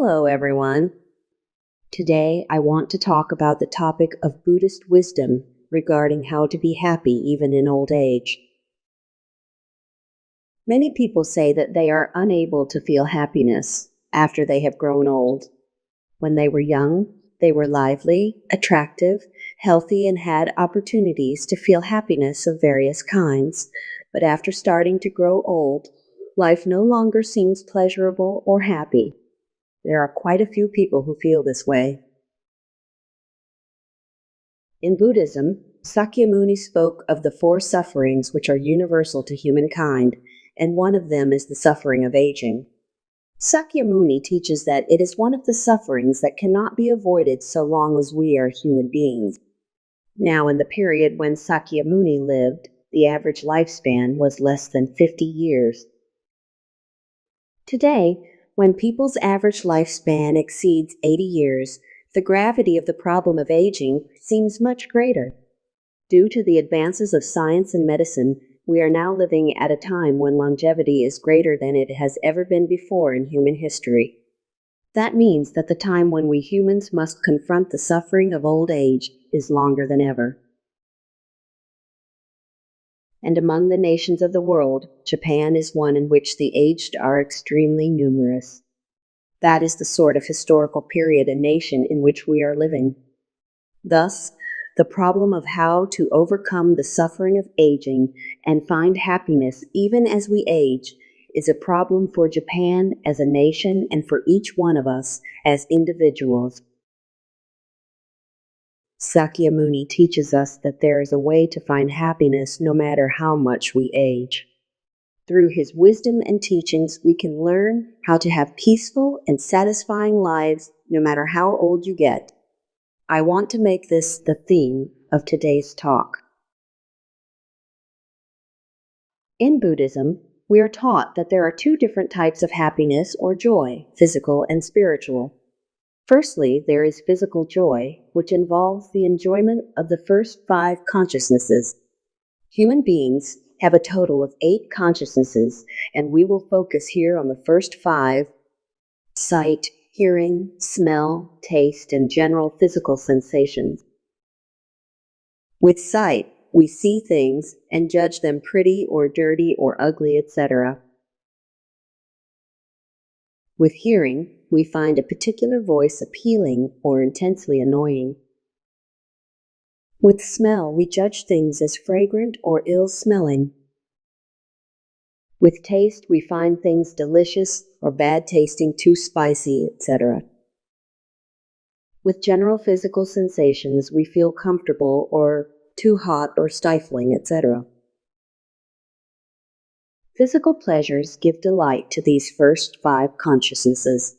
Hello, everyone. Today, I want to talk about the topic of Buddhist wisdom regarding how to be happy even in old age. Many people say that they are unable to feel happiness after they have grown old. When they were young, they were lively, attractive, healthy, and had opportunities to feel happiness of various kinds. But after starting to grow old, life no longer seems pleasurable or happy. There are quite a few people who feel this way. In Buddhism, Sakyamuni spoke of the four sufferings which are universal to humankind, and one of them is the suffering of aging. Sakyamuni teaches that it is one of the sufferings that cannot be avoided so long as we are human beings. Now, in the period when Sakyamuni lived, the average lifespan was less than 50 years. Today, when people's average lifespan exceeds 80 years, the gravity of the problem of aging seems much greater. Due to the advances of science and medicine, we are now living at a time when longevity is greater than it has ever been before in human history. That means that the time when we humans must confront the suffering of old age is longer than ever. And among the nations of the world, Japan is one in which the aged are extremely numerous. That is the sort of historical period and nation in which we are living. Thus, the problem of how to overcome the suffering of aging and find happiness even as we age is a problem for Japan as a nation and for each one of us as individuals. Sakyamuni teaches us that there is a way to find happiness no matter how much we age. Through his wisdom and teachings, we can learn how to have peaceful and satisfying lives no matter how old you get. I want to make this the theme of today's talk. In Buddhism, we are taught that there are two different types of happiness or joy, physical and spiritual. Firstly, there is physical joy, which involves the enjoyment of the first 5 consciousnesses. Human beings have a total of 8 consciousnesses, and we will focus here on the first 5: sight, hearing, smell, taste, and general physical sensations. With sight, we see things and judge them pretty or dirty or ugly, etc. With hearing, we find a particular voice appealing or intensely annoying. With smell, we judge things as fragrant or ill-smelling. With taste, we find things delicious or bad-tasting, too spicy, etc. With general physical sensations, we feel comfortable or too hot or stifling, etc. Physical pleasures give delight to these first 5 consciousnesses.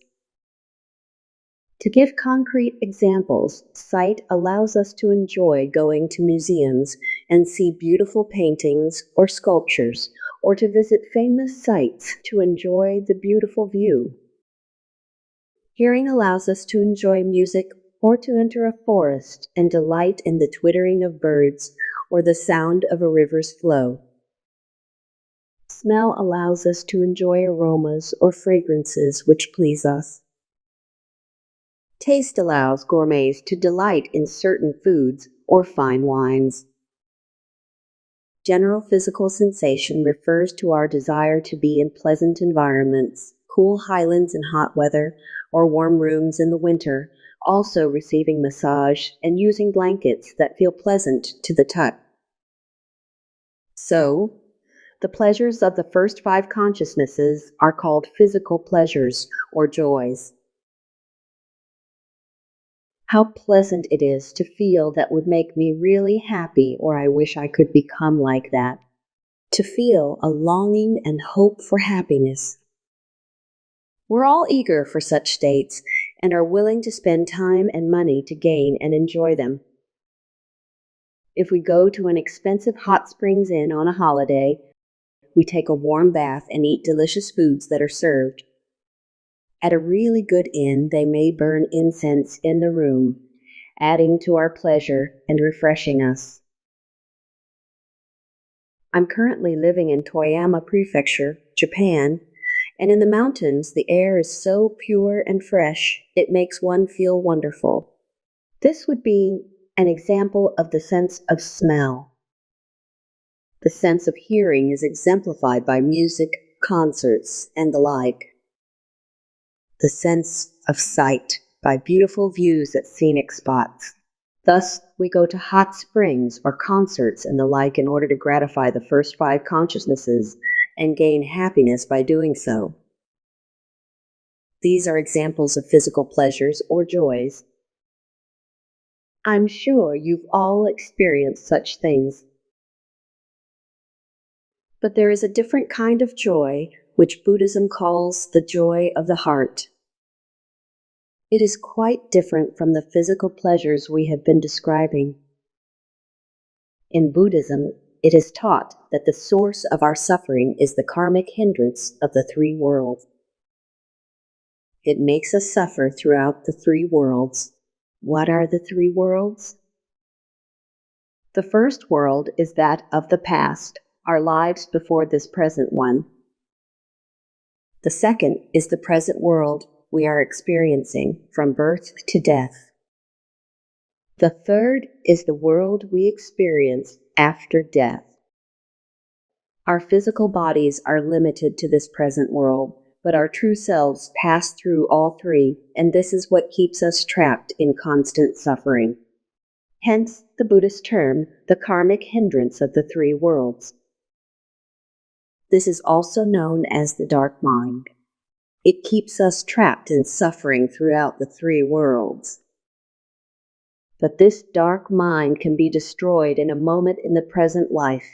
To give concrete examples, sight allows us to enjoy going to museums and see beautiful paintings or sculptures, or to visit famous sites to enjoy the beautiful view. Hearing allows us to enjoy music or to enter a forest and delight in the twittering of birds or the sound of a river's flow. Smell allows us to enjoy aromas or fragrances which please us. Taste allows gourmets to delight in certain foods or fine wines. General physical sensation refers to our desire to be in pleasant environments, cool highlands in hot weather, or warm rooms in the winter, also receiving massage and using blankets that feel pleasant to the touch. So, the pleasures of the first 5 consciousnesses are called physical pleasures or joys. How pleasant it is to feel that would make me really happy, or I wish I could become like that. To feel a longing and hope for happiness. We're all eager for such states and are willing to spend time and money to gain and enjoy them. If we go to an expensive hot springs inn on a holiday, we take a warm bath and eat delicious foods that are served. At a really good inn, they may burn incense in the room, adding to our pleasure and refreshing us. I'm currently living in Toyama Prefecture, Japan, And in the mountains, the air is so pure and fresh, it makes one feel wonderful. This would be an example of the sense of smell. The sense of hearing is exemplified by music, concerts, and the like. The sense of sight by beautiful views at scenic spots. Thus, we go to hot springs or concerts and the like in order to gratify the first five consciousnesses and gain happiness by doing so. These are examples of physical pleasures or joys. I'm sure you've all experienced such things. But there is a different kind of joy, which Buddhism calls the joy of the heart. It is quite different from the physical pleasures we have been describing. In Buddhism, it is taught that the source of our suffering is the karmic hindrance of the three worlds. It makes us suffer throughout the three worlds. What are the three worlds? The first world is that of the past, our lives before this present one. The second is the present world we are experiencing from birth to death. The third is the world we experience after death. Our physical bodies are limited to this present world, but our true selves pass through all three, and this is what keeps us trapped in constant suffering. Hence the Buddhist term, the karmic hindrance of the three worlds. This is also known as the dark mind. It keeps us trapped in suffering throughout the three worlds. But this dark mind can be destroyed in a moment in the present life.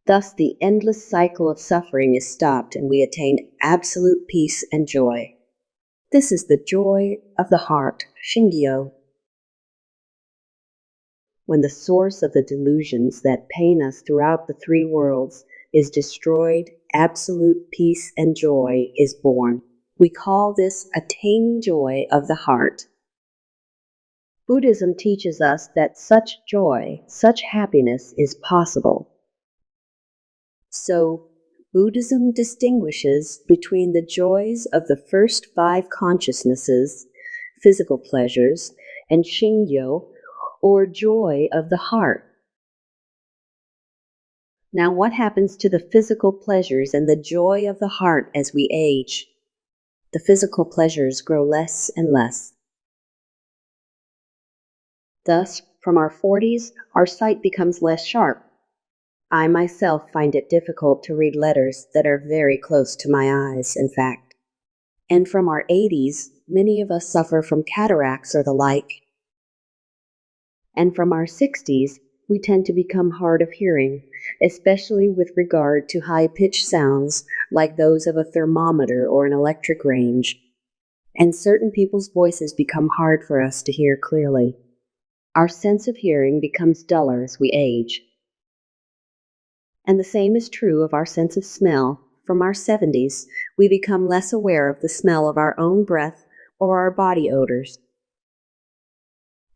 Thus the endless cycle of suffering is stopped and we attain absolute peace and joy. This is the joy of the heart, Shingyo. When the source of the delusions that pain us throughout the three worlds is destroyed, absolute peace and joy is born. We call this attaining joy of the heart. Buddhism teaches us that such joy, such happiness is possible. So, Buddhism distinguishes between the joys of the first five consciousnesses, physical pleasures, and Shingyo, or joy of the heart. Now, what happens to the physical pleasures and the joy of the heart as we age? The physical pleasures grow less and less. Thus, from our 40s, our sight becomes less sharp. I myself find it difficult to read letters that are very close to my eyes, in fact. And from our 80s, many of us suffer from cataracts or the like. And from our 60s, we tend to become hard of hearing, especially with regard to high-pitched sounds like those of a thermometer or an electric range. And certain people's voices become hard for us to hear clearly. Our sense of hearing becomes duller as we age. And the same is true of our sense of smell. From our 70s, we become less aware of the smell of our own breath or our body odors.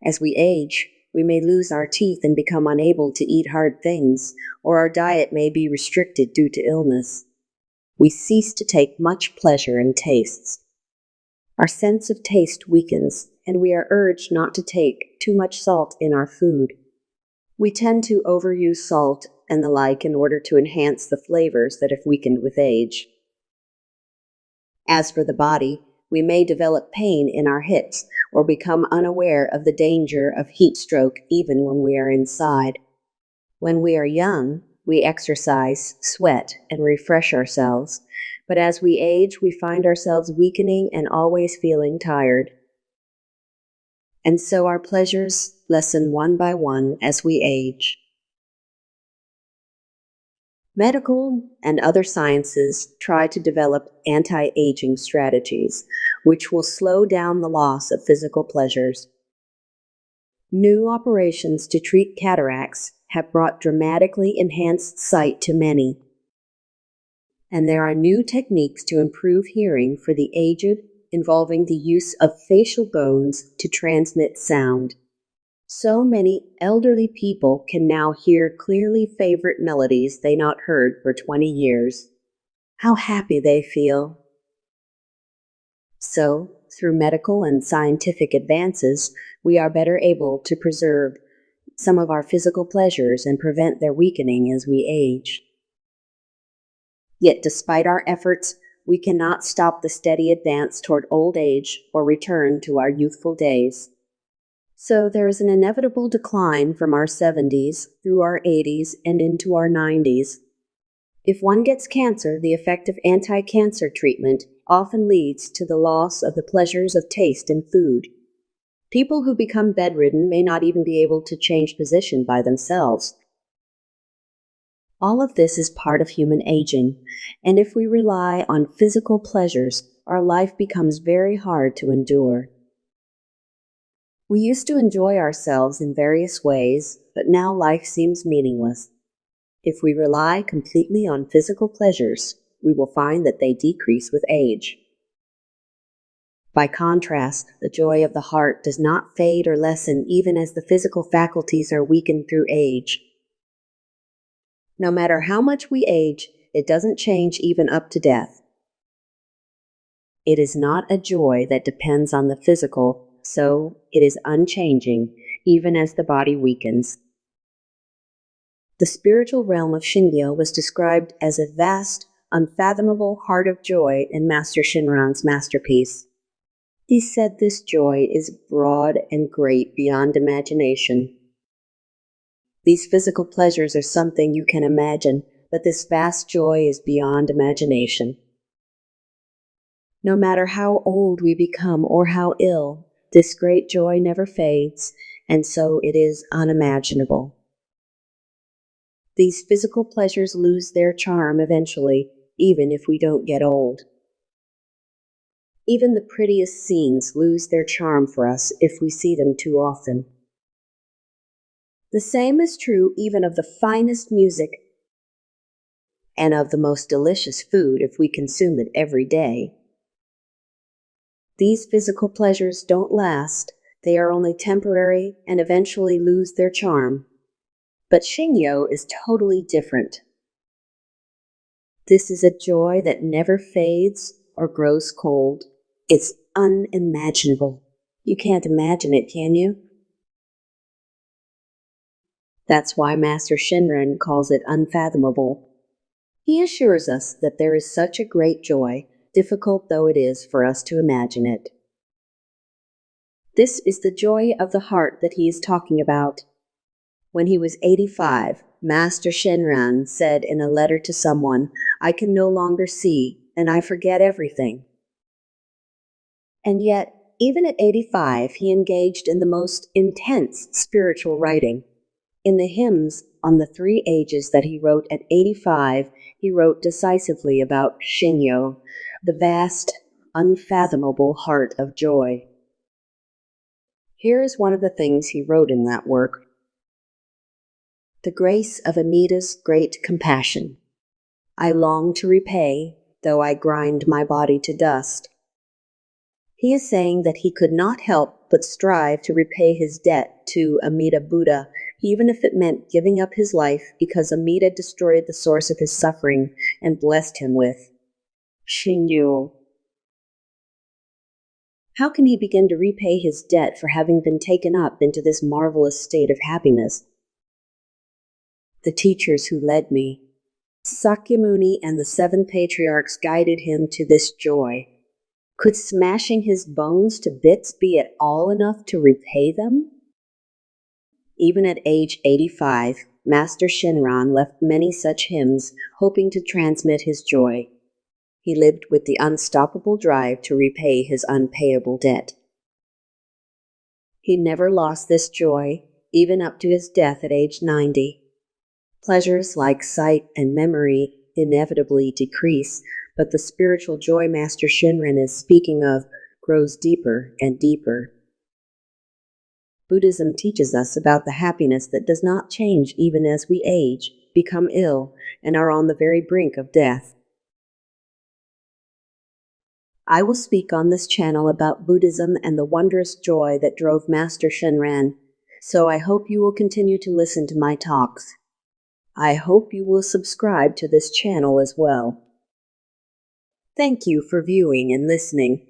As we age, we may lose our teeth and become unable to eat hard things, or our diet may be restricted due to illness. We cease to take much pleasure in tastes. Our sense of taste weakens, and we are urged not to take too much salt in our food. We tend to overuse salt and the like in order to enhance the flavors that have weakened with age. As for the body, we may develop pain in our hips or become unaware of the danger of heat stroke even when we are inside. When we are young, we exercise, sweat, and refresh ourselves, but as we age, we find ourselves weakening and always feeling tired. And so our pleasures lessen one by one as we age. Medical and other sciences try to develop anti-aging strategies, which will slow down the loss of physical pleasures. New operations to treat cataracts have brought dramatically enhanced sight to many. And there are new techniques to improve hearing for the aged, involving the use of facial bones to transmit sound. So many elderly people can now hear clearly favorite melodies they not heard for 20 years. How happy they feel. So, through medical and scientific advances, we are better able to preserve some of our physical pleasures and prevent their weakening as we age. Yet, despite our efforts, we cannot stop the steady advance toward old age or return to our youthful days. So, there is an inevitable decline from our 70s through our 80s and into our 90s. If one gets cancer, the effective anti-cancer treatment often leads to the loss of the pleasures of taste in food. People who become bedridden may not even be able to change position by themselves. All of this is part of human aging, and if we rely on physical pleasures, our life becomes very hard to endure. We used to enjoy ourselves in various ways, but now life seems meaningless. If we rely completely on physical pleasures, we will find that they decrease with age. By contrast, the joy of the heart does not fade or lessen even as the physical faculties are weakened through age. No matter how much we age, it doesn't change even up to death. It is not a joy that depends on the physical, so it is unchanging, even as the body weakens. The spiritual realm of Shingyo was described as a vast, unfathomable heart of joy in Master Shinran's masterpiece. He said this joy is broad and great beyond imagination. These physical pleasures are something you can imagine, but this vast joy is beyond imagination. No matter how old we become or how ill, this great joy never fades, and so it is unimaginable. These physical pleasures lose their charm eventually, even if we don't get old. Even the prettiest scenes lose their charm for us if we see them too often. The same is true even of the finest music and of the most delicious food if we consume it every day. These physical pleasures don't last, they are only temporary and eventually lose their charm. But Shingyo is totally different. This is a joy that never fades or grows cold. It's unimaginable. You can't imagine it, can you? That's why Master Shinran calls it unfathomable. He assures us that there is such a great joy, difficult though it is for us to imagine it. This is the joy of the heart that he is talking about. When he was 85, Master Shinran said in a letter to someone, "I can no longer see, and I forget everything." And yet, even at 85, he engaged in the most intense spiritual writing. In the hymns on the 3 ages that he wrote at 85, he wrote decisively about Shingyo, the vast, unfathomable heart of joy. Here is one of the things he wrote in that work. The grace of Amida's great compassion. I long to repay, though I grind my body to dust. He is saying that he could not help but strive to repay his debt to Amida Buddha, even if it meant giving up his life because Amida destroyed the source of his suffering and blessed him with Shingyo. How can he begin to repay his debt for having been taken up into this marvelous state of happiness? The teachers who led me, Sakyamuni and the 7 patriarchs guided him to this joy. Could smashing his bones to bits be at all enough to repay them? Even at age 85, Master Shinran left many such hymns, hoping to transmit his joy. He lived with the unstoppable drive to repay his unpayable debt. He never lost this joy, even up to his death at age 90. Pleasures like sight and memory inevitably decrease, but the spiritual joy Master Shinran is speaking of grows deeper and deeper. Buddhism teaches us about the happiness that does not change even as we age, become ill, and are on the very brink of death. I will speak on this channel about Buddhism and the wondrous joy that drove Master Shinran, so I hope you will continue to listen to my talks. I hope you will subscribe to this channel as well. Thank you for viewing and listening.